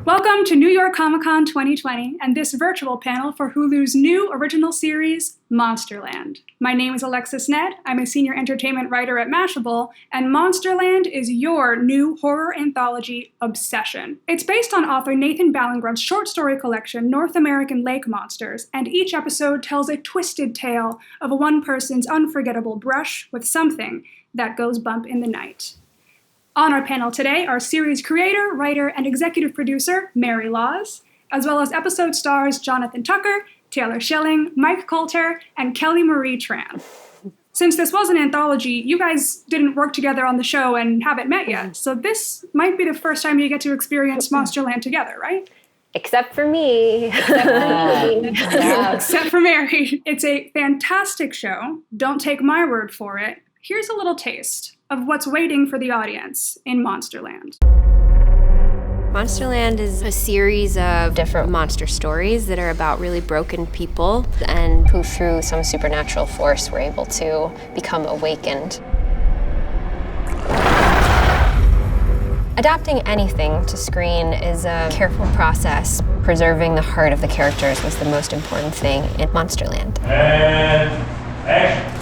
Welcome to New York Comic Con 2020 and this virtual panel for Hulu's new original series, Monsterland. My name is Alexis Nedd. I'm a senior entertainment writer at Mashable, and Monsterland is your new horror anthology obsession. It's based on author Nathan Ballingrud's short story collection, North American Lake Monsters, and each episode tells a twisted tale of one person's unforgettable brush with something that goes bump in the night. On our panel today are series creator, writer, and executive producer Mary Laws, as well as episode stars Jonathan Tucker, Taylor Schilling, Mike Colter, and Kelly Marie Tran. Since this was an anthology, you guys didn't work together on the show and haven't met yet, so this might be the first time you get to experience Monsterland together, right? Except for me. Except for Mary. It's a fantastic show. Don't take my word for it. Here's a little taste of what's waiting for the audience in Monsterland. Monsterland is a series of different monster stories that are about really broken people and who through some supernatural force were able to become awakened. Adapting anything to screen is a careful process. Preserving the heart of the characters was the most important thing in Monsterland. And action.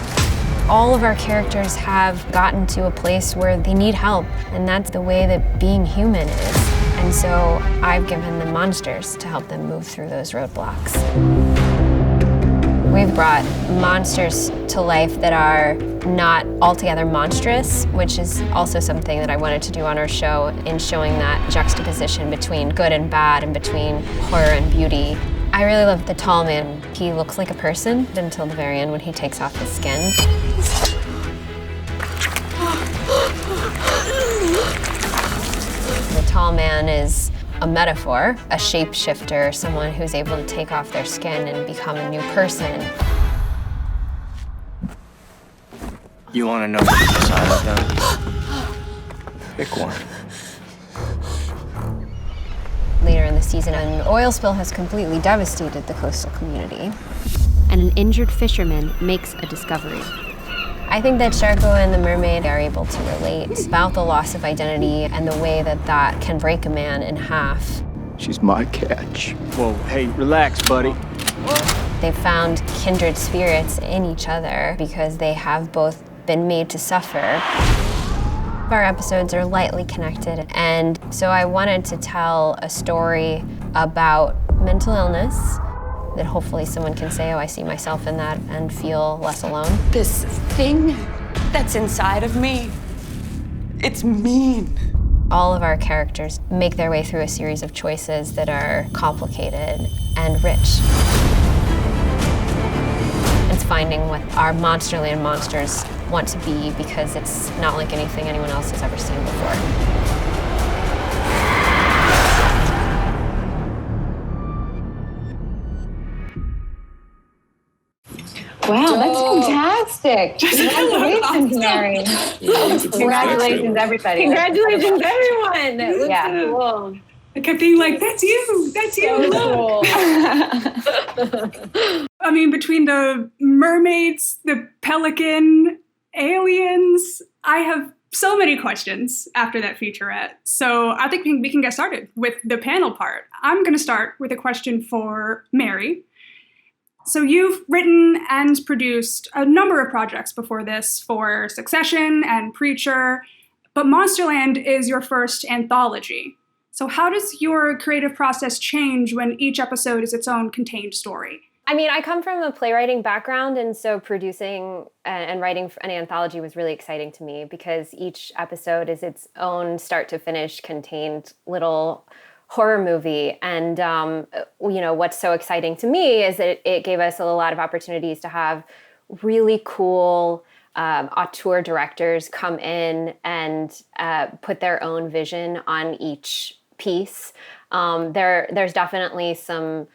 All of our characters have gotten to a place where they need help, and that's the way that being human is. And so I've given them monsters to help them move through those roadblocks. We've brought monsters to life that are not altogether monstrous, which is also something that I wanted to do on our show in showing that juxtaposition between good and bad and between horror and beauty. I really love the tall man. He looks like a person until the very end when he takes off his skin. The tall man is a metaphor, a shapeshifter, someone who's able to take off their skin and become a new person. You want to know what's inside of them? Pick one. Later in the season, an oil spill has completely devastated the coastal community. And an injured fisherman makes a discovery. I think that Sharko and the mermaid are able to relate about the loss of identity and the way that that can break a man in half. She's my catch. Whoa, hey, relax, buddy. They've found kindred spirits in each other because they have both been made to suffer. Our episodes are lightly connected, and so I wanted to tell a story about mental illness that hopefully someone can say, oh, I see myself in that, and feel less alone. This thing that's inside of me, it's mean. All of our characters make their way through a series of choices that are complicated and rich. It's finding what our Monsterland monsters want to be because it's not like anything anyone else has ever seen before. Wow, that's fantastic. Congratulations, Mary. Congratulations, everybody. Congratulations, everyone. That looks Yeah. cool. I kept being like, that's you, that's you, look. I mean, between the mermaids, the pelican, aliens, I have so many questions after that featurette. So I think we can get started with the panel part. I'm going to start with a question for Mary. So you've written and produced a number of projects before this for Succession and Preacher, but Monsterland is your first anthology. So how does your creative process change when each episode is its own contained story? I mean, I come from a playwriting background, and so producing and writing an anthology was really exciting to me because each episode is its own start-to-finish contained little horror movie. And, what's so exciting to me is that it gave us a lot of opportunities to have really cool auteur directors come in and put their own vision on each piece. There's definitely some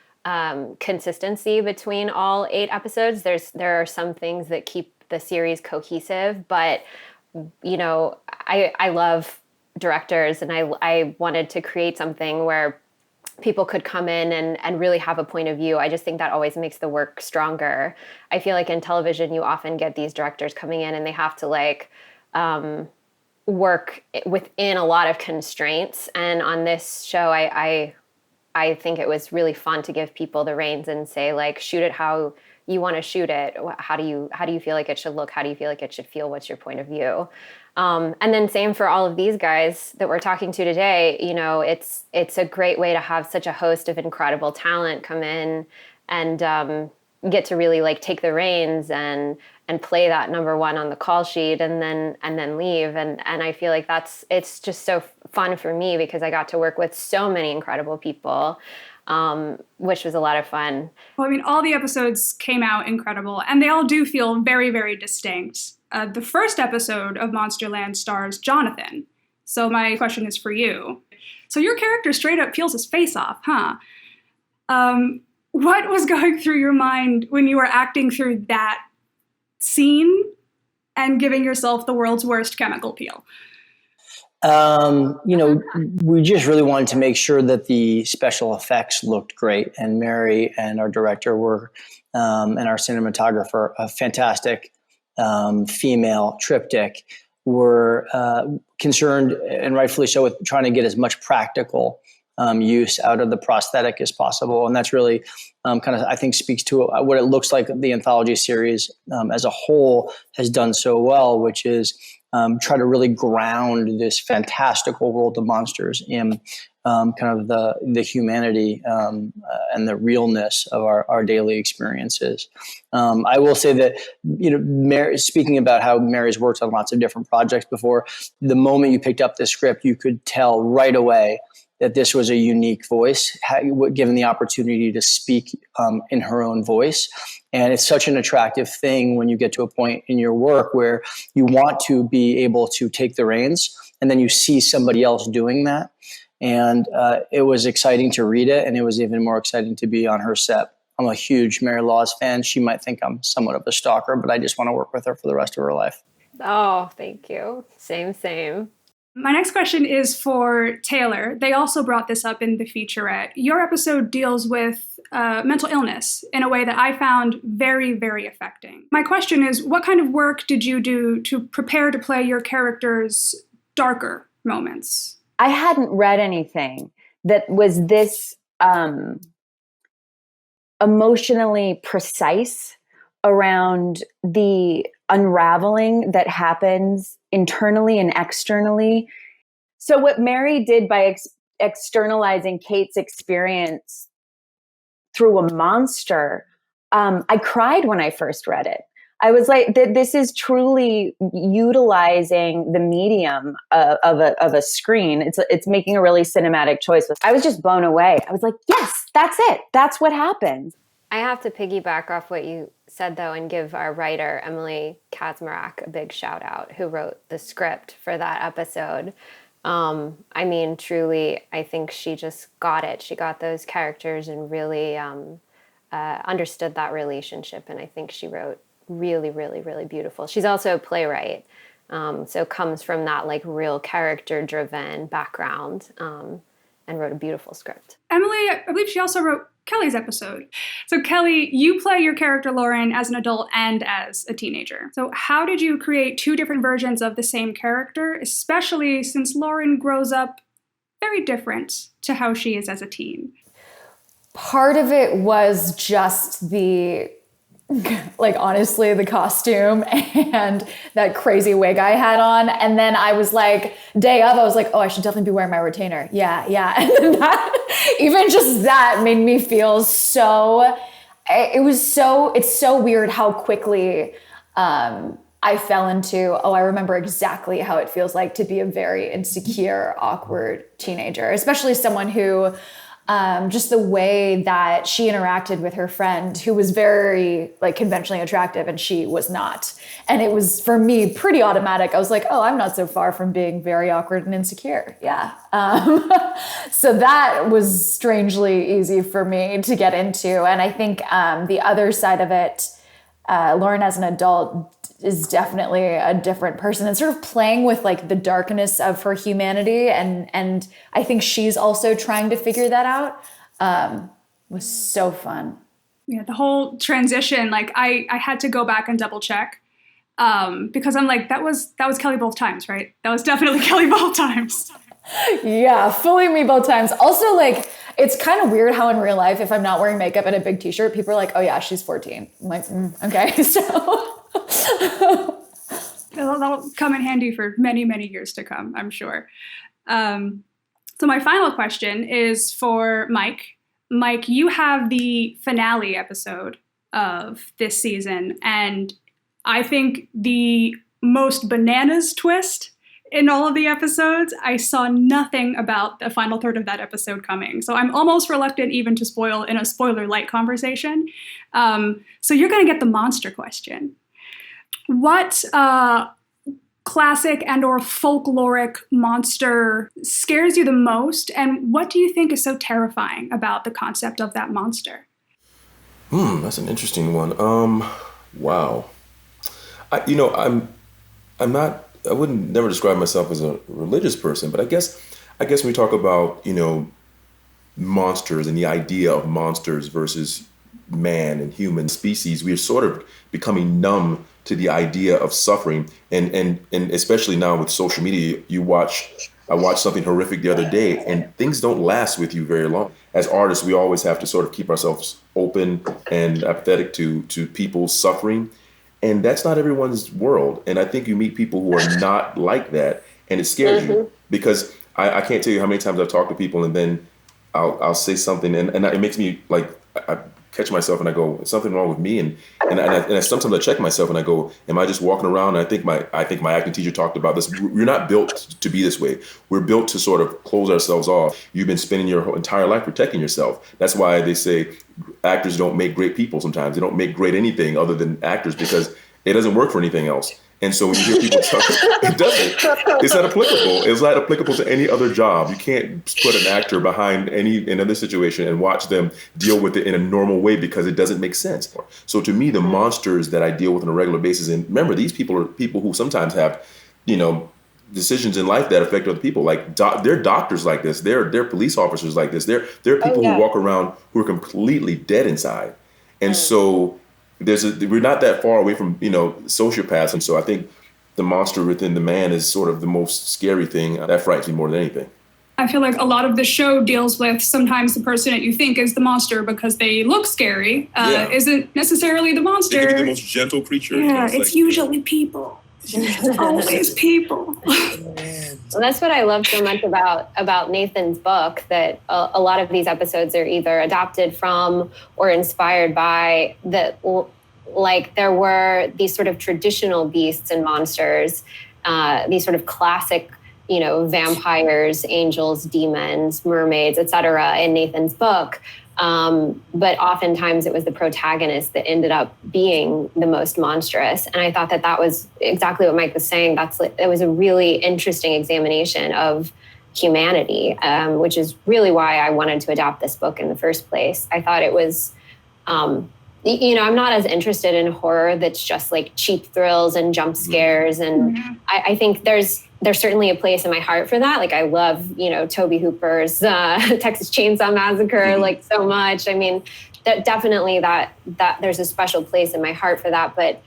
consistency between all 8 episodes. There are some things that keep the series cohesive, but I love directors, and I wanted to create something where people could come in and really have a point of view. I just think that always makes the work stronger. I feel like in television, you often get these directors coming in and they have to work within a lot of constraints. And on this show, I I think it was really fun to give people the reins and say, like, shoot it how you want to shoot it. How do you feel like it should look? How do you feel like it should feel? What's your point of view? And then same for all of these guys that we're talking to today. You know, it's a great way to have such a host of incredible talent come in and get to really like take the reins and play that number one on the call sheet and then leave. And I feel like it's just so fun for me because I got to work with so many incredible people, which was a lot of fun. Well, I mean, all the episodes came out incredible, and they all do feel very, very distinct. The first episode of Monsterland stars Jonathan. So my question is for you. So your character straight up peels his face off, huh? What was going through your mind when you were acting through that scene and giving yourself the world's worst chemical peel? We just really wanted to make sure that the special effects looked great, and Mary and our director were, and our cinematographer, a fantastic female triptych, were concerned, and rightfully so, with trying to get as much practical use out of the prosthetic as possible. And that's really kind of, I think, speaks to what it looks like the anthology series as a whole has done so well, which is try to really ground this fantastical world of monsters in kind of the humanity and the realness of our daily experiences. I will say that, Mary, speaking about how Mary's worked on lots of different projects before, the moment you picked up this script, you could tell right away that this was a unique voice, given the opportunity to speak in her own voice. And it's such an attractive thing when you get to a point in your work where you want to be able to take the reins, and then you see somebody else doing that. And it was exciting to read it, and it was even more exciting to be on her set. I'm a huge Mary Laws fan. She might think I'm somewhat of a stalker, but I just want to work with her for the rest of her life. Oh, thank you. Same. My next question is for Taylor. They also brought this up in the featurette. Your episode deals with mental illness in a way that I found very, very affecting. My question is, what kind of work did you do to prepare to play your character's darker moments? I hadn't read anything that was this emotionally precise around the unraveling that happens internally and externally. So what Mary did by externalizing Kate's experience through a monster, I cried when I first read it. I was like, this is truly utilizing the medium of a screen. It's making a really cinematic choice. I was just blown away. I was like, yes, that's it. That's what happens. I have to piggyback off what you said, though, and give our writer, Emily Kazmarek, a big shout out, who wrote the script for that episode. I mean, truly, I think she just got it. She got those characters and really understood that relationship. And I think she wrote really, really, really beautiful. She's also a playwright, so comes from that like real character-driven background, and wrote a beautiful script. Emily, I believe she also wrote Kelly's episode. So Kelly, you play your character Lauren as an adult and as a teenager. So how did you create two different versions of the same character, especially since Lauren grows up very different to how she is as a teen? Part of it was just honestly, the costume and that crazy wig I had on. And then I was like, day of, I was like, oh, I should definitely be wearing my retainer. Yeah. And then even just that made me feel it's so weird how quickly I fell into, I remember exactly how it feels like to be a very insecure, awkward teenager, especially someone who, just the way that she interacted with her friend who was very conventionally attractive and she was not. And it was, for me, pretty automatic. I was like, oh, I'm not so far from being very awkward and insecure. Yeah. So that was strangely easy for me to get into. And I think the other side of it, Lauren as an adult is definitely a different person and sort of playing with the darkness of her humanity. And I think she's also trying to figure that out. Was so fun. Yeah, the whole transition, I had to go back and double check because I'm like, that was Kelly both times, right? That was definitely Kelly both times. Yeah, fooling me both times. Also, like, it's kind of weird how in real life, if I'm not wearing makeup and a big t-shirt, people are like, oh yeah, she's 14. I'm like, okay, so. That'll come in handy for many, many years to come, I'm sure. So my final question is for Mike. Mike, you have the finale episode of this season, and I think the most bananas twist in all of the episodes. I saw nothing about the final third of that episode coming. So I'm almost reluctant even to spoil in a spoiler light conversation. So you're going to get the monster question. What classic and or folkloric monster scares you the most? And what do you think is so terrifying about the concept of that monster? That's an interesting one. Wow. I wouldn't never describe myself as a religious person, but I guess when we talk about, monsters and the idea of monsters versus man and human species, we are sort of becoming numb to the idea of suffering. And especially now with social media, I watched something horrific the other day, and things don't last with you very long. As artists, we always have to sort of keep ourselves open and apathetic to people's suffering. And that's not everyone's world. And I think you meet people who are not like that, and it scares you, because I can't tell you how many times I've talked to people and then I'll say something and it makes me like, I catch myself and I go, is something wrong with me? And sometimes I check myself and I go, am I just walking around? And I think my acting teacher talked about this. We're not built to be this way. We're built to sort of close ourselves off. You've been spending your whole entire life protecting yourself. That's why they say actors don't make great people sometimes. They don't make great anything other than actors, because it doesn't work for anything else. And so when you hear people talk, it doesn't. It's not applicable. It's not applicable to any other job. You can't put an actor behind another situation and watch them deal with it in a normal way, because it doesn't make sense. So to me, the monsters that I deal with on a regular basis, and remember, these people are people who sometimes have, decisions in life that affect other people. Like they're doctors like this. They're police officers like this. There are people who walk around who are completely dead inside. And so we're not that far away from, sociopaths. And so I think the monster within the man is sort of the most scary thing. That frightens me more than anything. I feel like a lot of the show deals with sometimes the person that you think is the monster because they look scary isn't necessarily the monster. They could be the most gentle creature. Yeah, it's usually people. It's always people. Well, that's what I love so much about Nathan's book, that a lot of these episodes are either adapted from or inspired by like there were these sort of traditional beasts and monsters, these sort of classic, vampires, angels, demons, mermaids, etc. in Nathan's book. But oftentimes it was the protagonist that ended up being the most monstrous. And I thought that was exactly what Mike was saying. It was a really interesting examination of humanity, which is really why I wanted to adapt this book in the first place. I thought it was, I'm not as interested in horror that's just like cheap thrills and jump scares. And I think there's certainly a place in my heart for that. Like I love, Tobe Hooper's Texas Chainsaw Massacre, like so much. I mean, definitely that there's a special place in my heart for that. But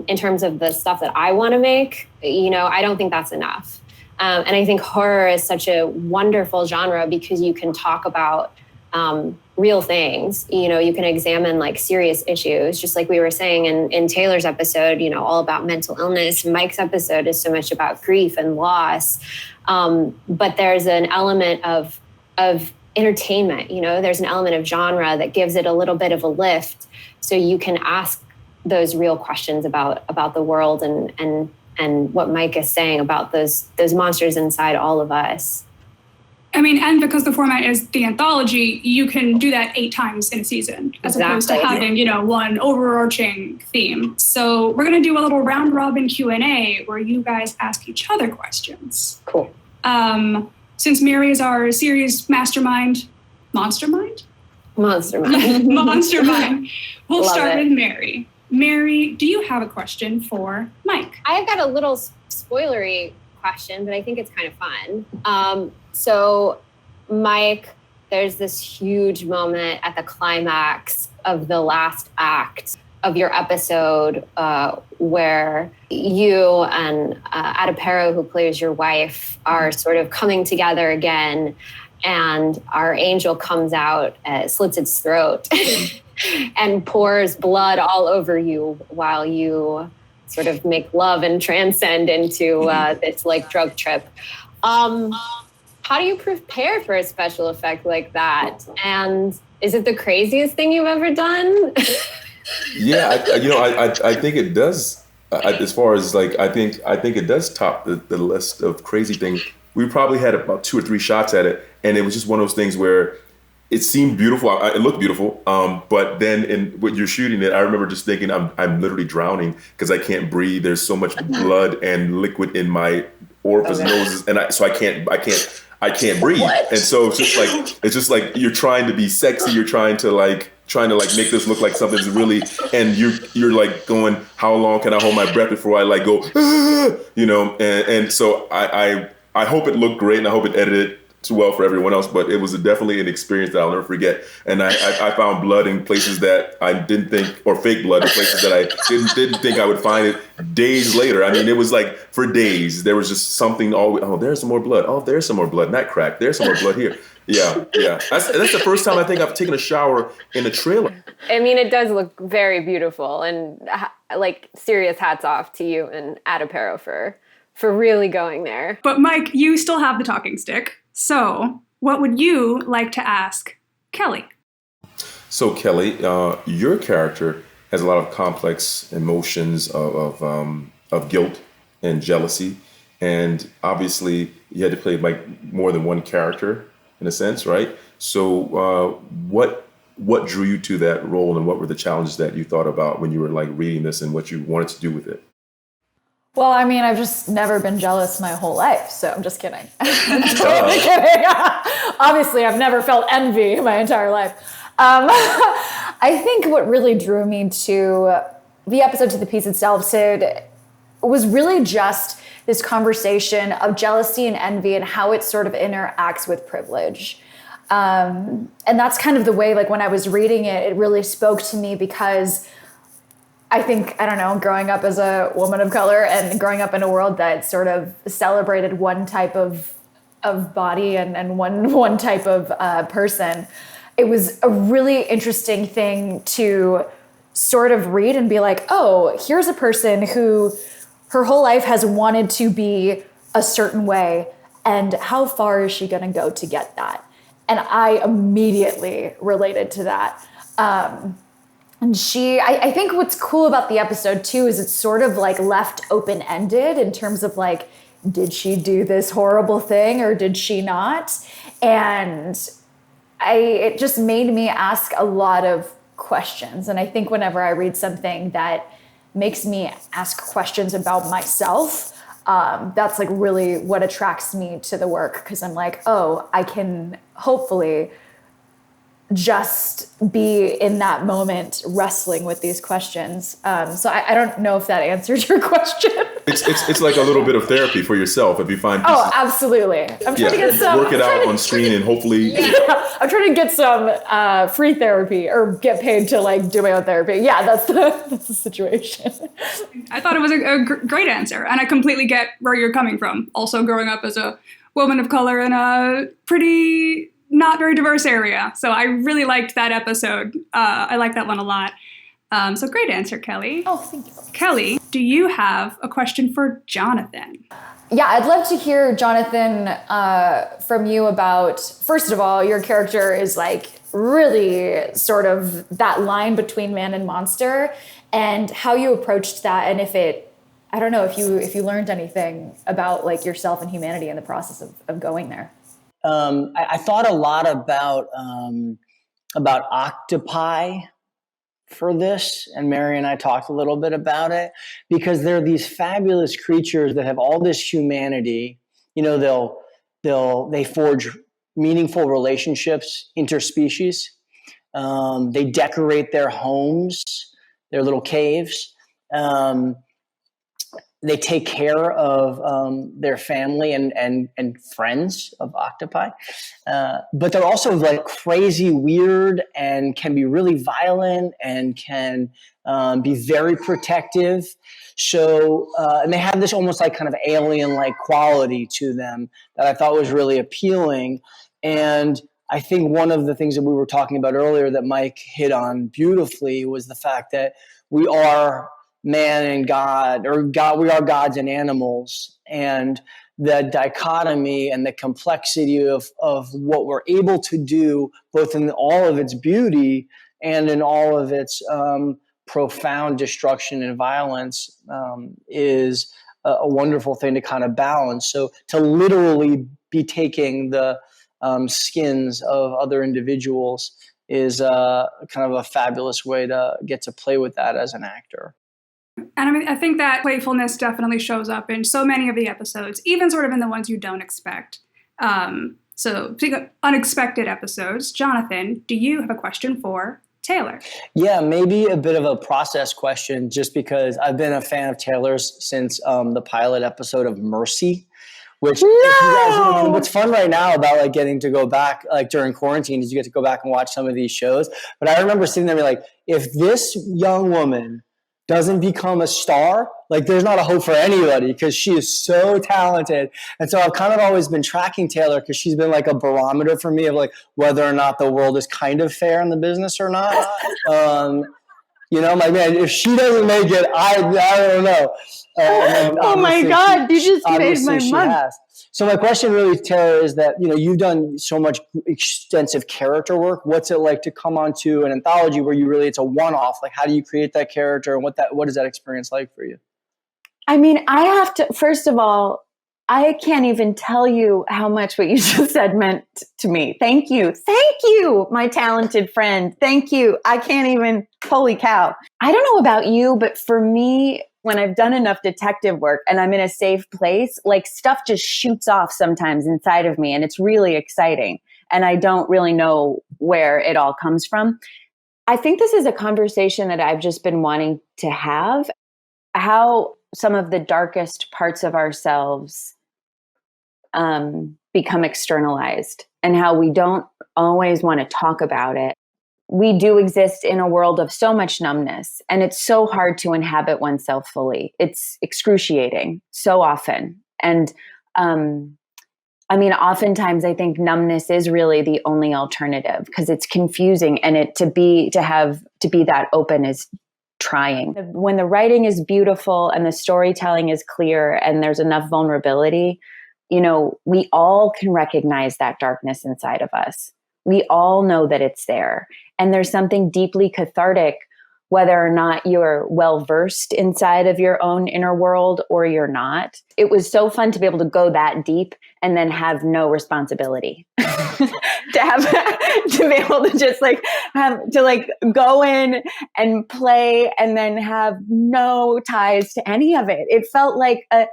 in terms of the stuff that I want to make, I don't think that's enough. And I think horror is such a wonderful genre because you can talk about real things. You can examine like serious issues, just like we were saying in Taylor's episode, all about mental illness. Mike's episode is so much about grief and loss. But there's an element of entertainment, there's an element of genre that gives it a little bit of a lift. So you can ask those real questions about the world and what Mike is saying about those monsters inside all of us. I mean, and because the format is the anthology, you can do that 8 times in a season, as opposed to having, one overarching theme. So we're going to do a little round robin Q&A where you guys ask each other questions. Cool. Since Mary is our series mastermind, Monstermind, we'll start with Mary. Mary, do you have a question for Mike? I've got a little spoilery question, but I think it's kind of fun. So, Mike, there's this huge moment at the climax of the last act of your episode where you and Adipero, who plays your wife, are sort of coming together again, and our angel comes out, slits its throat, and pours blood all over you while you sort of make love and transcend into this like drug trip. How do you prepare for a special effect like that? And is it the craziest thing you've ever done? Yeah, I think it does. As far as like, I think it does top the list of crazy things. We probably had about 2 or 3 shots at it, and it was just one of those things where it seemed beautiful. It looked beautiful, but then when you're shooting it, I remember just thinking, I'm literally drowning because I can't breathe. There's so much blood and liquid in my orifice noses, and I can't breathe. What? And so it's just like you're trying to be sexy. You're trying to make this look like something's really, and you're like going, how long can I hold my breath before I like go, and so I hope it looked great, and I hope it edited well for everyone else, but it was definitely an experience that I'll never forget. And I found blood in places that I didn't think, or fake blood in places that I didn't think I would find it days later. I mean, it was like for days, there was just something always, oh, there's some more blood. Oh, there's some more blood in that crack. There's some more blood here. Yeah. That's the first time I think I've taken a shower in a trailer. I mean, it does look very beautiful, and like serious hats off to you and Adipero for really going there. But Mike, you still have the talking stick. So what would you like to ask Kelly? So Kelly, your character has a lot of complex emotions of guilt and jealousy. And obviously you had to play like more than one character in a sense, right? So what drew you to that role, and what were the challenges that you thought about when you were like reading this and what you wanted to do with it? Well, I mean, I've just never been jealous my whole life, so I'm just kidding. I'm totally kidding. Obviously, I've never felt envy my entire life. I think what really drew me to the episode, to the piece itself, Sid, was really just this conversation of jealousy and envy and how it sort of interacts with privilege. And that's kind of the way, like when I was reading it, it really spoke to me because I think, I don't know, growing up as a woman of color and growing up in a world that sort of celebrated one type of body and one type of person, it was a really interesting thing to sort of read and be like, oh, here's a person who her whole life has wanted to be a certain way, and how far is she going to go to get that? And I immediately related to that. And I think what's cool about the episode too is it's sort of like left open-ended in terms of like, did she do this horrible thing or did she not? And it just made me ask a lot of questions. And I think whenever I read something that makes me ask questions about myself, that's like really what attracts me to the work, because I'm like, oh, I can hopefully just be in that moment wrestling with these questions. So I don't know if that answered your question. It's like a little bit of therapy for yourself if you find pieces. Oh, absolutely. I'm trying to get some. Work it out on screen and hopefully. Yeah, I'm trying to get some free therapy or get paid to like do my own therapy. Yeah, that's the situation. I thought it was a great answer, and I completely get where you're coming from. Also, growing up as a woman of color in a pretty not very diverse area. So I really liked that episode. I like that one a lot. So great answer, Kelly. Oh, thank you. Kelly, do you have a question for Jonathan? Yeah, I'd love to hear, Jonathan, from you about, first of all, your character is like really sort of that line between man and monster, and how you approached that, and I don't know if you learned anything about like yourself and humanity in the process of going there. I thought a lot about octopi for this, and Mary and I talked a little bit about it, because they're these fabulous creatures that have all this humanity. You know, they forge meaningful relationships interspecies. They decorate their homes, their little caves. they take care of their family and friends of octopi, but they're also like crazy weird and can be really violent and can be very protective. So and they have this almost like kind of alien-like quality to them that I thought was really appealing. And I think one of the things that we were talking about earlier that Mike hit on beautifully was the fact that we are man and God, or God, we are gods and animals. And the dichotomy and the complexity of what we're able to do, both in all of its beauty and in all of its profound destruction and violence, is a wonderful thing to kind of balance. So to literally be taking the skins of other individuals is kind of a fabulous way to get to play with that as an actor. And I mean, I think that playfulness definitely shows up in so many of the episodes, even sort of in the ones you don't expect. So speaking of unexpected episodes, Jonathan, do you have a question for Taylor? Yeah, maybe a bit of a process question, just because I've been a fan of Taylor's since the pilot episode of Mercy. Which, if you guys, what's fun right now about like getting to go back like during quarantine is you get to go back and watch some of these shows. But I remember sitting there and be like, if this young woman doesn't become a star, like there's not a hope for anybody because she is so talented. And so I've kind of always been tracking Taylor because she's been like a barometer for me of like whether or not the world is kind of fair in the business or not. You know, my man, if she doesn't make it, I don't know. Oh my God, you just made my month. So my question really, Taylor, is that, you know, you've done so much extensive character work. What's it like to come onto an anthology where you really, it's a one-off? Like, how do you create that character, and what is that experience like for you? I mean, I have to, first of all, I can't even tell you how much what you just said meant to me. Thank you. Thank you, my talented friend. Thank you. I can't even, holy cow. I don't know about you, but for me, when I've done enough detective work and I'm in a safe place, like stuff just shoots off sometimes inside of me and it's really exciting. And I don't really know where it all comes from. I think this is a conversation that I've just been wanting to have, how some of the darkest parts of ourselves become externalized and how we don't always want to talk about it. We do exist in a world of so much numbness, and it's so hard to inhabit oneself fully. It's excruciating so often. And I mean, oftentimes I think numbness is really the only alternative because it's confusing, and to be that open is trying. When the writing is beautiful and the storytelling is clear and there's enough vulnerability, you know, we all can recognize that darkness inside of us. We all know that it's there. And there's something deeply cathartic, whether or not you're well versed inside of your own inner world or you're not. It was so fun to be able to go that deep and then have no responsibility. to be able to just go in and play and then have no ties to any of it. It felt like a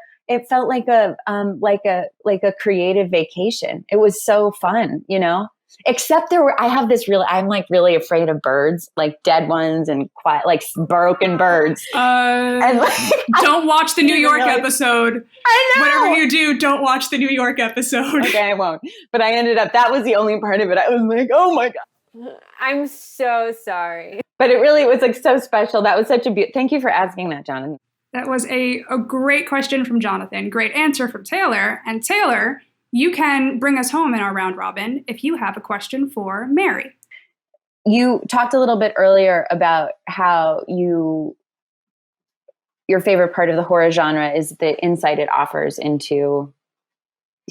creative vacation. It was so fun, you know? Except I'm like really afraid of birds, like dead ones and quiet, like broken birds. And don't watch the New York episode. I know. Whatever you do, don't watch the New York episode. Okay, I won't. But that was the only part of it. I was like, oh my God. I'm so sorry. But it really was like so special. That was such a thank you for asking that, Jonathan. That was a great question from Jonathan. Great answer from Taylor. And Taylor, you can bring us home in our round robin if you have a question for Mary. You talked a little bit earlier about how your favorite part of the horror genre is the insight it offers into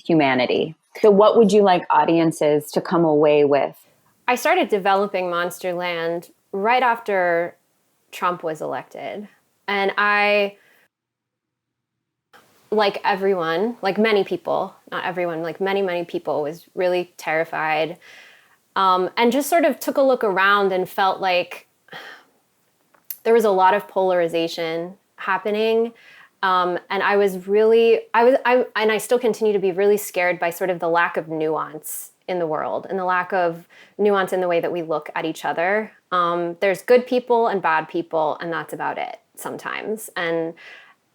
humanity. So what would you like audiences to come away with? I started developing Monsterland right after Trump was elected. And I, like everyone, like many people, not everyone, like many people, was really terrified. And just sort of took a look around and felt like there was a lot of polarization happening. And I was really, and I still continue to be really scared by sort of the lack of nuance in the world and the lack of nuance in the way that we look at each other. There's good people and bad people, and that's about it sometimes. And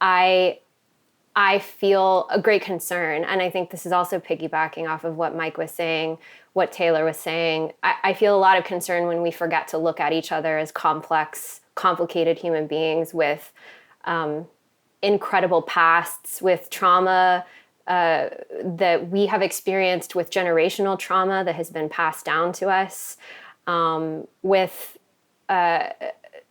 I I feel a great concern. And I think this is also piggybacking off of what Mike was saying, what Taylor was saying. I feel a lot of concern when we forget to look at each other as complex, complicated human beings with incredible pasts, with trauma that we have experienced, with generational trauma that has been passed down to us, with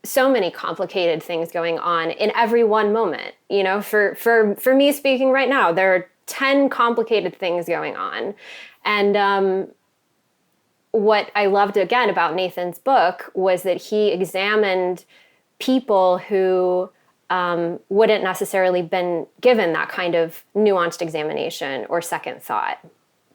so many complicated things going on in every one moment. You know, for me speaking right now, there are 10 complicated things going on. And what I loved again about Nathan's book was that he examined people who wouldn't necessarily been given that kind of nuanced examination or second thought.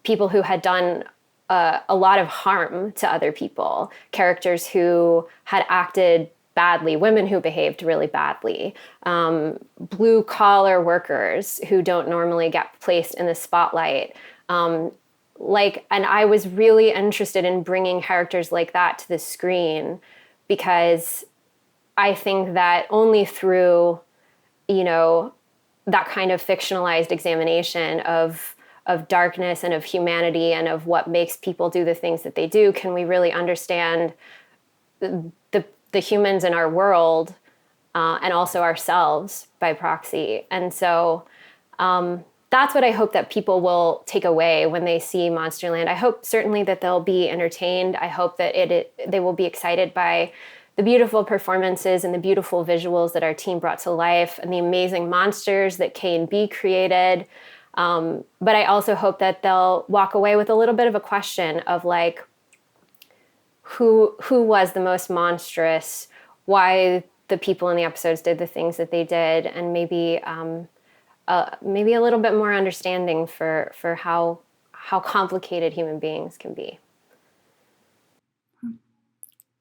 People who had done a lot of harm to other people, characters who had acted badly, women who behaved really badly, blue collar workers who don't normally get placed in the spotlight. And I was really interested in bringing characters like that to the screen, because I think that only through, you know, that kind of fictionalized examination of darkness and of humanity and of what makes people do the things that they do can we really understand the humans in our world and also ourselves by proxy. And so that's what I hope that people will take away when they see Monsterland. I hope certainly that they'll be entertained. I hope that they will be excited by the beautiful performances and the beautiful visuals that our team brought to life and the amazing monsters that K&B created. But I also hope that they'll walk away with a little bit of a question of like, who was the most monstrous, why the people in the episodes did the things that they did, and maybe a little bit more understanding for how complicated human beings can be.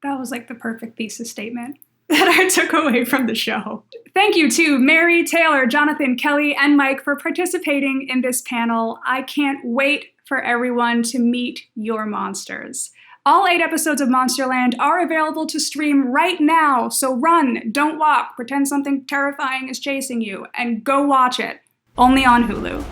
That was like the perfect thesis statement that I took away from the show. Thank you to Mary, Taylor, Jonathan, Kelly, and Mike for participating in this panel. I can't wait for everyone to meet your monsters. All 8 episodes of Monsterland are available to stream right now, so run, don't walk, pretend something terrifying is chasing you, and go watch it. Only on Hulu.